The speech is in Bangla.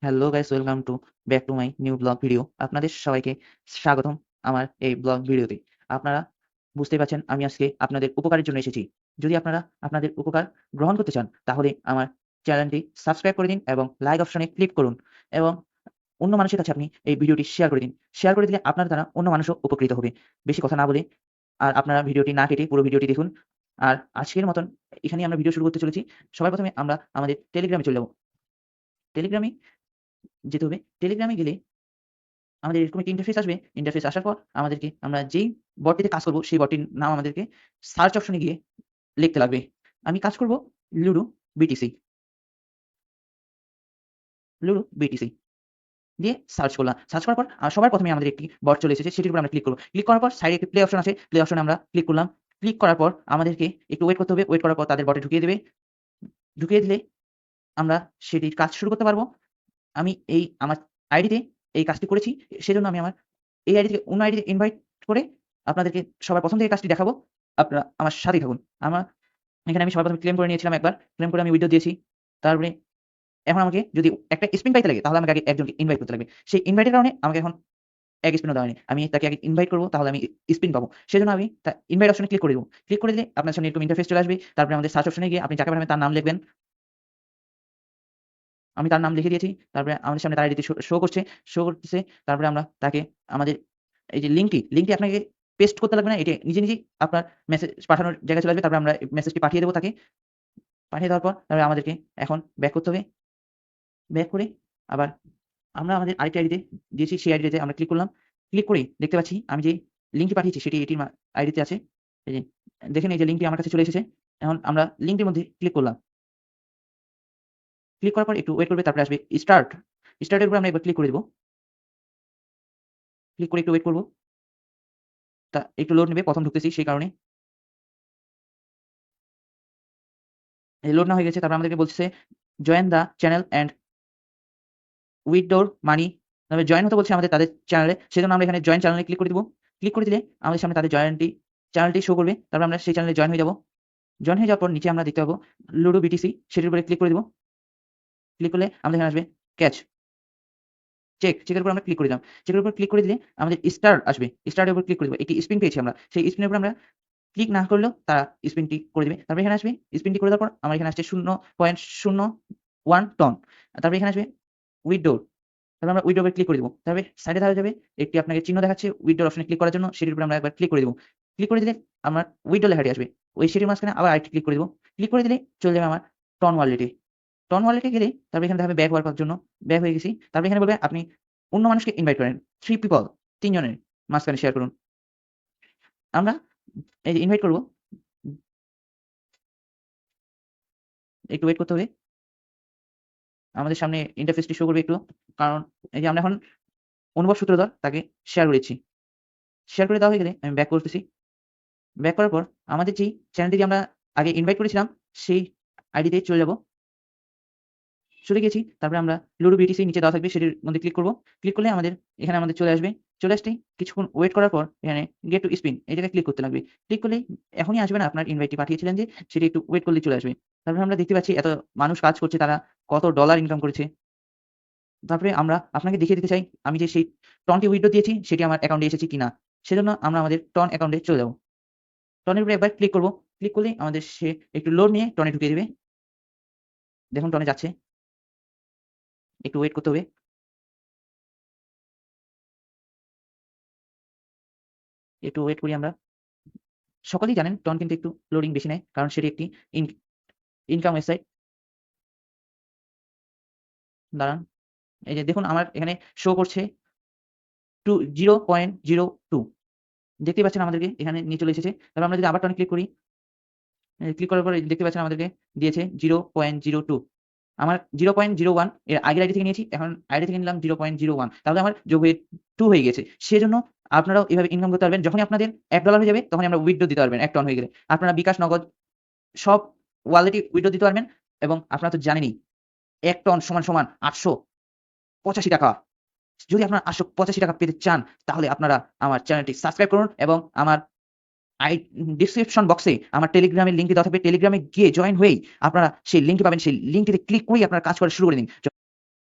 Hello guys, welcome to back to my new blog video. আপনাদের সবাইকে স্বাগতম আমার এই ব্লগ ভিডিওতে। আপনারা বুঝতেই পারছেন আমি আজকে আপনাদের উপকারের জন্য এসেছি। যদি আপনারা আপনাদের উপকার গ্রহণ করতে চান তাহলে আমার চ্যানেলটি সাবস্ক্রাইব করে দিন এবং লাইক অপশনে ক্লিক করুন এবং অন্য মানুষের কাছে আপনি এই ভিডিওটি শেয়ার করে দিন। শেয়ার করে দিলে আপনার দ্বারা অন্য মানুষও উপকৃত হবে। বেশি কথা না বলে আর আপনারা ভিডিওটি না কেটে পুরো ভিডিওটি দেখুন। আর আজকের মতন এখানেই আমরা ভিডিও শুরু করতে চলেছি। সবার প্রথমে আমরা আমাদের টেলিগ্রামে চলে যাব। টেলিগ্রামে যেতে হবে। টেলিগ্রামে গেলে আমাদের এরকম একটা ইন্টারফেস আসবে। ইন্টারফেস আসার পর আমাদেরকে আমরা যেই বটটিতে কাজ করব সেই বটটির নাম আমাদেরকে সার্চ অপশনে গিয়ে লিখতে লাগবে। আমি কাজ করব লুডো বিটিসি, লুডো বিটিসি দিয়ে সার্চ করলাম। সার্চ করার পর সবার প্রথমে আমাদের একটি বট চলে এসেছে, সেটির উপর আমরা ক্লিক করব। ক্লিক করার পর সাইডে একটি প্লে অপশন আছে, প্লে অপশনে আমরা ক্লিক করলাম। ক্লিক করার পর আমাদেরকে একটু ওয়েট করতে হবে। ওয়েট করার পর তাদের বটে ঢুকিয়ে দেবে। ঢুকিয়ে দিলে আমরা সেটির কাজ শুরু করতে পারব। আমি এই আমার আইডিতে এই কাজটি করেছি। সেজন্য আমি আমার এই আইডি থেকে অন্য আইডিতে ইনভাইট করে আপনাদেরকে সবার প্রথম থেকে কাজটি দেখাবো। আপনারা আমার সাথেই থাকুন। এখানে আমি সবার প্রথমে ক্লেম করে নিয়েছিলাম একবার। ক্লেম করে আমি উইথড্র দিয়েছি। তারপরে এখন আমাকে যদি একটা স্পিন পাইতে লাগে তাহলে আমাকে আগে একজনকে ইনভাইট করতে লাগবে। সেই ইনভাইটের কারণে আমাকে এখন এক স্পিনও দেওয়া হয়নি। আমি তাকে আগে ইনভাইট করব, তাহলে আমি স্পিন পাবো। সেজন্য আমি ইনভাইট অপশনে ক্লিক করে দেব। ক্লিক করে দিলে আপনার সামনে এরকম ইন্টারফেস চলে আসবে। তারপরে আমাদের সার্চ অপশনে গিয়ে আপনি যাকে পাঠাবেন তার নাম লিখবেন। আমি তার নাম লিখে দিয়েছি। তারপরে আমাদের সামনে তার আইডিতে শো করছে, শো করতেছে। তারপরে আমরা তাকে আমাদের এই যে লিঙ্কটি আপনাকে পেস্ট করতে লাগবে না। এটি নিজে, নিজেই আপনার মেসেজ পাঠানোর জায়গায় চলে আসবে। তারপরে আমরা এই মেসেজটি পাঠিয়ে দেব তাকে। পাঠিয়ে দেওয়ার পর তারপরে আমাদেরকে এখন ব্যাক করতে হবে। ব্যাক করে আবার আমরা আমাদের আরেকটি আইডিতে দিয়েছি, সেই আইডিতে আমরা ক্লিক করলাম। ক্লিক করেই দেখতে পাচ্ছি আমি যে লিঙ্কটি পাঠিয়েছি সেটি এটির আইডিতে আছে। এই যে দেখেন, এই যে লিঙ্কটি আমার কাছে চলে এসেছে। এখন আমরা লিঙ্কটির মধ্যে ক্লিক করলাম। ক্লিক করার পর একটু ওয়েট করবে, তারপরে আসবে স্টার্ট। স্টার্টের উপর আমরা একবার ক্লিক করে দেব। ক্লিক করে একটু ওয়েট করব। তা একটু লোড নেবে, প্রথম ঢুকতেছি সেই কারণে। এই লোড না হয়ে গেছে। তারপর আমাদেরকে বলছে join the channel and withdraw মানি। তারপরে জয়েন হতে বলছে আমাদের তাদের চ্যানেলে। সেজন্য আমরা এখানে জয়েন চ্যানেলে ক্লিক করে দিব। ক্লিক করে দিলে আমাদের সামনে তাদের চ্যানেলটি শো করবে। তারপর আমরা সেই চ্যানেলে জয়েন হয়ে যাব। জয়েন হয়ে যাওয়ার পর নিচে আমরা দেখতে পাবো লুডো বিটিসি, সেটির উপরে ক্লিক করে দিব। ক্লিক করলে আমাদের এখানে আসবে ক্যাচ, চেকের উপর আমরা ক্লিক করে দিলাম। চেকের উপর ক্লিক করে দিলে আমাদের স্টার আসবে। স্টারের উপর ক্লিক করে দিব। একটি স্পিন পেয়েছি আমরা। সেই স্পিনের উপর আমরা ক্লিক না করলেও তারা স্পিনটি করে দিবে। তারপরে এখানে আসবে, স্পিনটি করে দেওয়ার পর আমার এখানে আসছে 0.01 টন। তারপরে এখানে আসবে উইথড্র। তারপর আমরা উইথড্র এ ক্লিক করে দিব। তারপরে সাইডে দেখা যাবে একটি আপনাকে চিহ্ন দেখাচ্ছে উইথড্র অপশনে ক্লিক করার জন্য। সেটির উপর আমরা একবার ক্লিক করে দিব। ক্লিক করে দিলে আমার উইথড্র লেখাটি আসবে। ওই সেটির মাঝখানে আবার আরেকটি ক্লিক করে দিব। ক্লিক করে দিলেই চলে যাবে আমার টন ওয়ালেটে। টন ওয়ালেটে গেলেই তারপরে এখানে দেখাবে ব্যাক হওয়ার জন্য। ব্যাক হয়ে গেছি। তারপরে এখানে বলবে আপনি অন্য মানুষকে ইনভাইট করেন। 3 পিপল, ৩ জনের মাঝখানে শেয়ার করুন। আমরা এই যে ইনভাইট করব। একটু ওয়েট করতে হবে। আমাদের সামনে ইন্টারফেসটি শো করবে একটু। কারণ এই যে আমরা এখন অনুভব সূত্রধর তাকে শেয়ার করেছি। শেয়ার করে দেওয়া হয়ে গেলে আমি ব্যাক করতেছি। ব্যাক করার পর আমাদের যেই চ্যানেলটি আমরা আগে ইনভাইট করেছিলাম সেই আইডিতে চলে যাব। চলে গেছি। তারপরে আমরা লুডো বিটিসি নিচে দেওয়া থাকবে, সেটির মধ্যে ক্লিক করব। ক্লিক করলে এখানে আমাদের চলে আসবে। চলে আসতেই কিছুক্ষণ ওয়েট করার পর এখানে গেট টু স্পিন এই জায়গায় ক্লিক করতে লাগবে। ক্লিক করলেই এখনই আসবে না, আপনার ইনভাইটটি পাঠিয়েছিলেন যে সেটি একটু ওয়েট করলেই চলে আসবে। তারপরে আমরা দেখতে পাচ্ছি এত মানুষ কাজ করছে, তারা কত ডলার ইনকাম করেছে। তারপরে আমরা আপনাকে দেখিয়ে দিতে চাই আমি যে সেই টনটি উইথড্র দিয়েছি সেটি আমার অ্যাকাউন্টে এসেছে কিনা। সেজন্য আমরা আমাদের টন অ্যাকাউন্টে চলে যাব। টনের উপরে একবার ক্লিক করব। ক্লিক করলেই আমাদের সে একটু লোড নিয়ে টনে ঢুকিয়ে দিবে। দেখুন টনে যাচ্ছে। একটু ওয়েট করতে হবে। একটু ওয়েট করি আমরা। সকলেই জানেন টন কিন্তু একটু লোডিং বেশি নেয়, কারণ সেটি একটি ইন ইনকাম ওয়েবসাইট। দাঁড়ান, এই যে দেখুন আমার এখানে শো করছে 0.02। দেখতেই পাচ্ছেন আমাদেরকে এখানে নিয়ে চলে এসেছে। তারপর আমরা যদি আবার টনে ক্লিক করি, ক্লিক করার পরে দেখতে পাচ্ছেন আমাদেরকে দিয়েছে 0.02। আমার 0.01 এর আগের আইডি থেকে নিয়েছি, এখন আইডি থেকে নিলাম 0.01, তাহলে আমার যোগ হয়ে 2 হয়ে গেছে। সেজন্য আপনারাও এভাবে ইনকাম করতে পারবেন। যখনই আপনাদের $1 হয়ে যাবে তখনই আমরা উইথড্র দিতে পারবেন 1 টন হয়ে গেলে। আপনারা বিকাশ, নগদ সব ওয়ালেটে উইথড্র দিতে পারবেন। এবং আপনারা তো জানেনই 1 টন সমান ৮৮৫ টাকা। যদি আপনারা ৮৮৫ টাকা পেতে চান তাহলে আপনারা আমার চ্যানেলটি সাবস্ক্রাইব করুন এবং আমার ডেসক্রিপশন বক্সে আমার টেলিগ্রামের লিঙ্ক দেওয়া থাকবে। টেলিগ্রামে গিয়ে জয়েন হয়েই আপনারা সেই লিঙ্ক পাবেন। সেই লিঙ্কটিতে ক্লিক করেই আপনারা কাজ করা শুরু করে দিন।